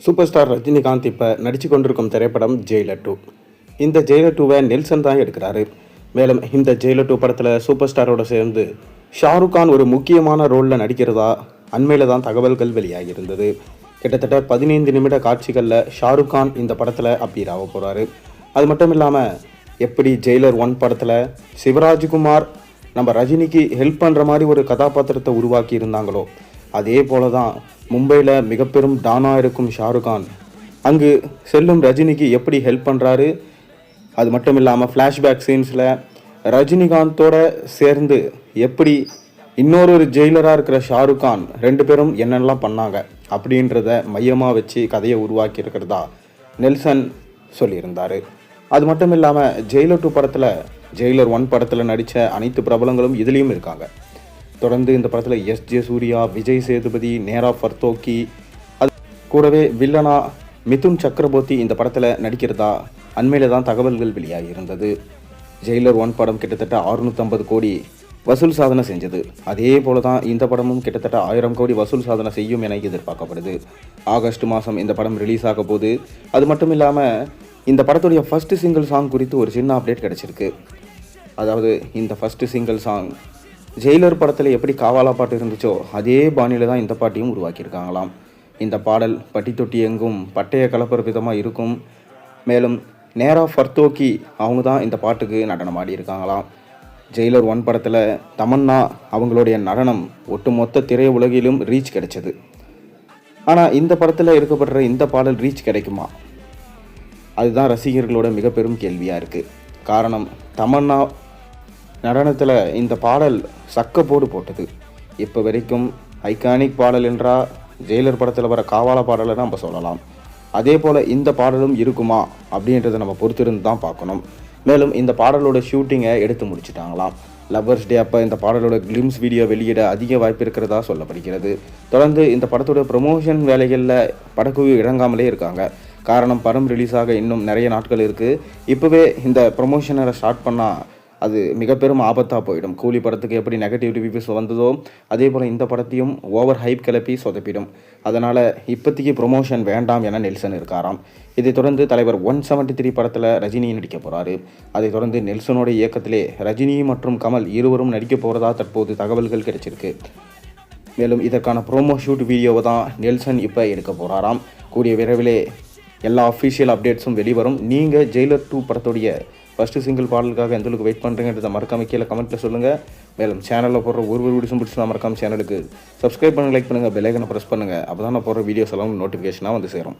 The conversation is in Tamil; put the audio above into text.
சூப்பர் ஸ்டார் ரஜினிகாந்த் இப்போ நடித்து கொண்டிருக்கும் திரைப்படம் ஜெயிலர் 2. இந்த ஜெயிலர் 2வை நெல்சன் தான் எடுக்கிறாரு. மேலும் இந்த ஜெயிலர் 2 படத்தில் சூப்பர் ஸ்டாரோட சேர்ந்து ஷாருக் கான் ஒரு முக்கியமான ரோலில் நடிக்கிறதா அண்மையில் தான் தகவல்கள் வெளியாகியிருந்தது. கிட்டத்தட்ட 15 நிமிட காட்சிகளில் ஷாருக் கான் இந்த படத்தில் அப்பீர் ஆக போகிறாரு. அது மட்டும் இல்லாமல் எப்படி ஜெயிலர் 1 படத்தில் சிவராஜ்குமார் நம்ம ரஜினிக்கு ஹெல்ப் பண்ணுற மாதிரி ஒரு கதாபாத்திரத்தை உருவாக்கி இருந்தாங்களோ, அதே போல தான் மும்பையில் மிக பெரும் டானாக இருக்கும் ஷாருக் கான் அங்கு செல்லும் ரஜினிக்கு எப்படி ஹெல்ப் பண்ணுறாரு. அது மட்டும் இல்லாமல் ஃப்ளாஷ்பேக் சீன்ஸில் ரஜினிகாந்தோட சேர்ந்து எப்படி இன்னொரு ஜெயிலராக இருக்கிற ஷாருக் கான் 2 பேரும் என்னென்னலாம் பண்ணாங்க அப்படின்றத மையமாக வச்சு கதையை உருவாக்கி இருக்கிறதா நெல்சன் சொல்லியிருந்தார். அது மட்டும் இல்லாமல் ஜெயிலர் 2 படத்தில் ஜெயிலர் 1 படத்தில் நடித்த அனைத்து பிரபலங்களும் இதுலேயும் இருக்காங்க. தொடர்ந்து இந்த படத்தில் எஸ்.ஜே. சூர்யா, விஜய் சேதுபதி, நேரா ஃபர்தோக்கி, அது கூடவே வில்லனா மிதுன் சக்கரவர்த்தி இந்த படத்தில் நடிக்கிறதா அண்மையில் தான் தகவல்கள் வெளியாகி இருந்தது. ஜெயிலர் 1 படம் கிட்டத்தட்ட 650 கோடி வசூல் சாதனை செஞ்சது. அதே போல தான் இந்த படமும் கிட்டத்தட்ட 1000 கோடி வசூல் சாதனை செய்யும் என எதிர்பார்க்கப்படுது. ஆகஸ்ட் மாதம் இந்த படம் ரிலீஸ் ஆக போகுது. அது மட்டும் இல்லாமல் இந்த படத்துடைய ஃபர்ஸ்ட் சிங்கிள் சாங் குறித்து ஒரு சின்ன அப்டேட் கிடச்சிருக்கு. அதாவது இந்த ஃபர்ஸ்ட் சிங்கிள் சாங் ஜெயிலர் படத்தில் எப்படி காவாலா பாட்டு இருந்துச்சோ அதே பாணியில் தான் இந்த பாட்டையும் உருவாக்கியிருக்காங்களாம். இந்த பாடல் பட்டி தொட்டி எங்கும் பட்டைய கலப்பர் விதமாக இருக்கும். மேலும் நேரா ஃபர்தோக்கி அவங்க தான் இந்த பாட்டுக்கு நடனம் ஆடி இருக்காங்களாம். ஜெயிலர் 1 படத்தில் தமன்னா அவங்களுடைய நடனம் ஒட்டுமொத்த திரை உலகிலும் ரீச் கிடைச்சது. ஆனால் இந்த படத்தில் இருக்கப்படுற இந்த பாடல் ரீச் கிடைக்குமா? அதுதான் ரசிகர்களோட மிக பெரும் கேள்வியாக இருக்குது. காரணம், தமன்னா நடனத்தில் இந்த பாடல் சக்கப்போடு போட்டது. இப்போ வரைக்கும் ஐகானிக் பாடல் என்றால் ஜெயிலர் படத்தில் வர காவாலா பாடலை நம்ம சொல்லலாம். அதே போல் இந்த பாடலும் இருக்குமா அப்படின்றத நம்ம பொறுத்திருந்து தான் பார்க்கணும். மேலும் இந்த பாடலோட ஷூட்டிங்கை எடுத்து முடிச்சிட்டாங்களாம். லவ்வர்ஸ் டே அப்போ இந்த பாடலோட கிளிம்ஸ் வீடியோ வெளியிட அதிக வாய்ப்பு இருக்கிறதா சொல்லப்படுகிறது. தொடர்ந்து இந்த படத்தோட ப்ரமோஷன் வேலைகளில் படக்குழு இறங்காமலே இருக்காங்க. காரணம், படம் ரிலீஸ் ஆக இன்னும் நிறைய நாட்கள் இருக்குது. இப்போவே இந்த ப்ரமோஷனை ஸ்டார்ட் பண்ணால் அது மிக பெரும் ஆபத்தாக போயிடும். கூலி படத்துக்கு எப்படி நெகட்டிவ் ரிவ்யூஸ் வந்ததோ அதே போல் இந்த படத்தையும் ஓவர் ஹைப் கிளப்பி சொதப்பிடும். அதனால் இப்போதைக்கு ப்ரொமோஷன் வேண்டாம் என நெல்சன் இருக்காராம். இதைத் தொடர்ந்து தலைவர் 173 படத்தில் ரஜினி நடிக்க போகிறாரு. அதைத் தொடர்ந்து நெல்சனோட இயக்கத்திலே ரஜினி மற்றும் கமல் இருவரும் நடிக்க போகிறதா தற்போது தகவல்கள் கிடைச்சிருக்கு. மேலும் இதற்கான ப்ரோமோ ஷூட் வீடியோவை தான் நெல்சன் இப்போ எடுக்க போகிறாராம். கூடிய விரைவிலே எல்லா அஃபிஷியல் அப்டேட்ஸும் வெளிவரும். நீங்கள் ஜெயிலர் 2 படத்துடைய ஃபஸ்ட்டு சிங்கிள் பாடலுக்காக எந்த அளவுக்கு வெயிட் பண்ணுறீங்கன்றதை மறக்காம கீழே கமெண்ட்டில் சொல்லுங்கள். மேலும் சேனலில் போடுற ஒரு வீடியோஸும் பிடிச்சி நான் மறக்காம சேனலுக்கு சப்ஸ்கிரைப் பண்ணுங்கள், லைக் பண்ணுங்கள், பெல் ஐக்கனை ப்ரெஸ் பண்ணுங்கள். அப்போ தான் நான் போடுற வீடியோஸ் எல்லாம் நோட்டிஃபிகேஷனாக வந்து சேரும்.